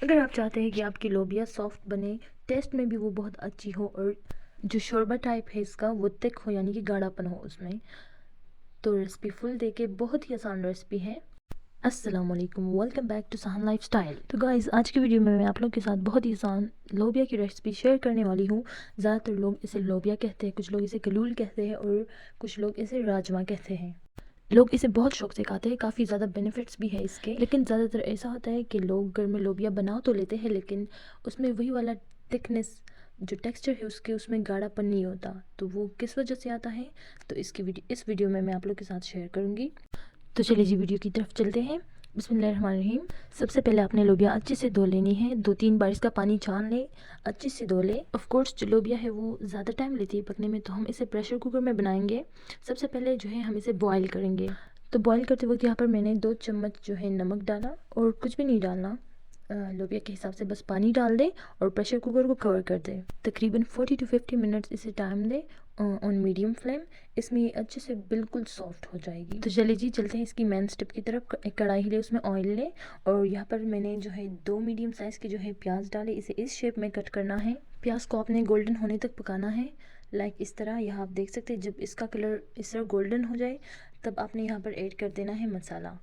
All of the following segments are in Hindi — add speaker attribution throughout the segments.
Speaker 1: अगर आप चाहते हैं कि आपकी लोबिया सॉफ्ट बने, टेस्ट में भी वो बहुत अच्छी हो और जो शोरबा टाइप है इसका वो थिक हो यानी कि गाढ़ापन हो उसमें, तो रेसिपी फुल देके बहुत ही आसान रेसिपी है। अस्सलाम वालेकुम, वेलकम बैक टू सहान लाइफस्टाइल। तो गाइस, आज की वीडियो में मैं आप लोग के साथ बहुत ही आसान लोबिया की रेसिपी शेयर करने वाली हूँ। ज़्यादातर लोग इसे लोबिया कहते हैं, कुछ लोग इसे कलूल कहते हैं और कुछ लोग इसे राजमा कहते हैं। लोग इसे बहुत शौक से खाते हैं, काफ़ी ज़्यादा बेनिफिट्स भी है इसके। लेकिन ज़्यादातर ऐसा होता है कि लोग घर में लोबिया बना तो लेते हैं लेकिन उसमें वही वाला थिकनेस जो टेक्सचर है उसके उसमें गाढ़ापन नहीं होता। तो वो किस वजह से आता है, तो इस वीडियो में मैं आप लोग के साथ शेयर करूँगी। तो चलिए जी वीडियो की तरफ चलते हैं। बिस्मिल्लाहिर्रहमानिर्रहीम। सबसे पहले आपने लोबिया अच्छे से धो लेनी है, 2-3 बार इसका पानी छान ले, अच्छे से धो ले। ऑफ कोर्स जो लोबिया है वो ज़्यादा टाइम लेती है पकने में, तो हम इसे प्रेशर कुकर में बनाएंगे। सबसे पहले जो है हम इसे बॉईल करेंगे। तो बॉईल करते वक्त यहाँ पर मैंने 2 चम्मच जो है नमक डाला और कुछ भी नहीं डालना, लोबिया के हिसाब से बस पानी डाल दे और प्रेशर कुकर को कवर कर दे। तकरीबन 40 to 50 मिनट्स इसे time they on medium flame. इसमें ये अच्छे से बिल्कुल सॉफ्ट हो जाएगी। तो चलिए जी चलते हैं इसकी मेन स्टेप की तरफ। एक कढ़ाई ले, उसमें ऑयल ले और यहाँ पर मैंने जो है 2 मीडियम साइज़ के जो है प्याज डाले। इसे इस शेप में कट करना है। प्याज को आपने गोल्डन होने तक पकाना है, लाइक इस तरह। यहाँ आप देख सकते हैं जब इसका कलर इस तरह गोल्डन हो जाए तब आपने यहाँ पर ऐड कर देना है मसाला।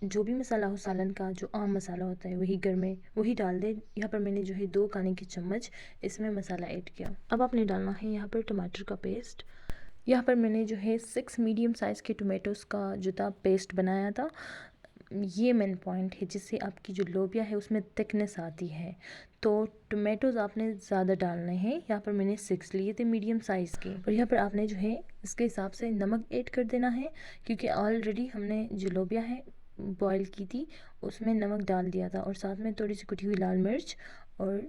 Speaker 1: जो भी मसाला हो सालन का, जो आम मसाला होता है वही घर में वही डाल दे। यहाँ पर मैंने जो है 2 खाने के चम्मच इसमें मसाला ऐड किया। अब आपने डालना है यहाँ पर टमाटर का पेस्ट। यहाँ पर मैंने जो है 6 मीडियम साइज़ के टोमेटोज़ का जो था पेस्ट बनाया था। ये मेन पॉइंट है जिससे आपकी जो लोबिया है उसमें थिकनेस आती है। तो टोमेटोज़ आपने ज़्यादा डालने हैं। यहाँ पर मैंने 6 लिए थे मीडियम साइज़ के। और यहाँ पर आपने जो है इसके हिसाब से नमक ऐड कर देना है, क्योंकि ऑलरेडी हमने जो लोबिया है बॉईल की थी उसमें नमक डाल दिया था और साथ में थोड़ी सी कुटी हुई लाल मिर्च और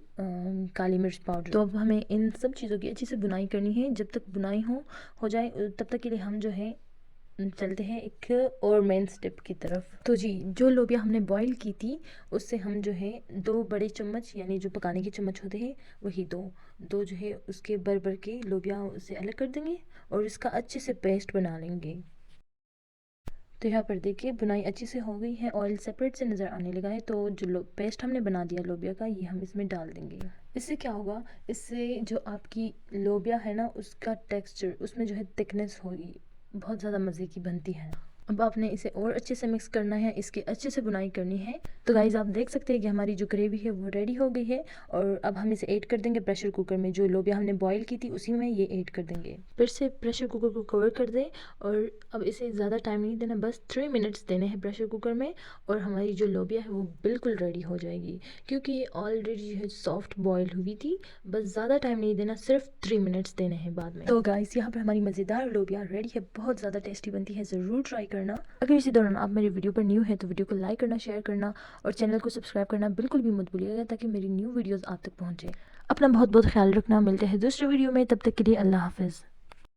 Speaker 1: काली मिर्च पाउडर। तो अब हमें इन सब चीज़ों की अच्छी से बुनाई करनी है। जब तक बुनाई हो जाए तब तक के लिए हम जो है चलते हैं एक और मेन स्टेप की तरफ। तो जी जो लोबिया हमने बॉईल की थी उससे हम जो है 2 बड़े चम्मच यानी जो पकाने के चम्मच होते हैं वही दो दो जो है उसके भर के लोबिया उसे अलग कर देंगे और इसका अच्छे से पेस्ट बना लेंगे। तो यहाँ पर देखिए बुनाई अच्छी से हो गई है, ऑयल सेपरेट से नज़र आने लगा है। तो जो पेस्ट हमने बना दिया लोबिया का ये हम इसमें डाल देंगे। इससे क्या होगा, इससे जो आपकी लोबिया है ना उसका टेक्सचर उसमें जो है थिकनेस होगी, बहुत ज़्यादा मज़े की बनती है। अब आपने इसे और अच्छे से मिक्स करना है, इसकी अच्छे से बुनाई करनी है। तो गाइज़ आप देख सकते हैं कि हमारी जो ग्रेवी है वो रेडी हो गई है और अब हम इसे ऐड कर देंगे प्रेशर कुकर में। जो लोबिया हमने बॉईल की थी उसी में ये ऐड कर देंगे। फिर से प्रेशर कुकर को कवर कर दें और अब इसे ज़्यादा टाइम नहीं देना, बस 3 मिनट्स देने हैं प्रेशर कुकर में और हमारी जो लोबिया है वो बिल्कुल रेडी हो जाएगी, क्योंकि ये ऑलरेडी जो है सॉफ्ट बॉयल हुई थी। बस ज़्यादा टाइम नहीं देना, सिर्फ 3 मिनट्स देने हैं बाद में। तो गाइस यहाँ पर हमारी मज़ेदार लोबिया रेडी है, बहुत ज़्यादा टेस्टी बनती है, ज़रूर ट्राई करना। अगर इसी दौरान आप मेरी वीडियो पर न्यू है तो वीडियो को लाइक करना, शेयर करना और चैनल को सब्सक्राइब करना बिल्कुल भी मत भूलिएगा, ताकि मेरी न्यू वीडियोज़ आप तक पहुँचे। अपना बहुत बहुत ख्याल रखना, मिलते हैं दूसरे वीडियो में, तब तक के लिए अल्लाह हाफिज़।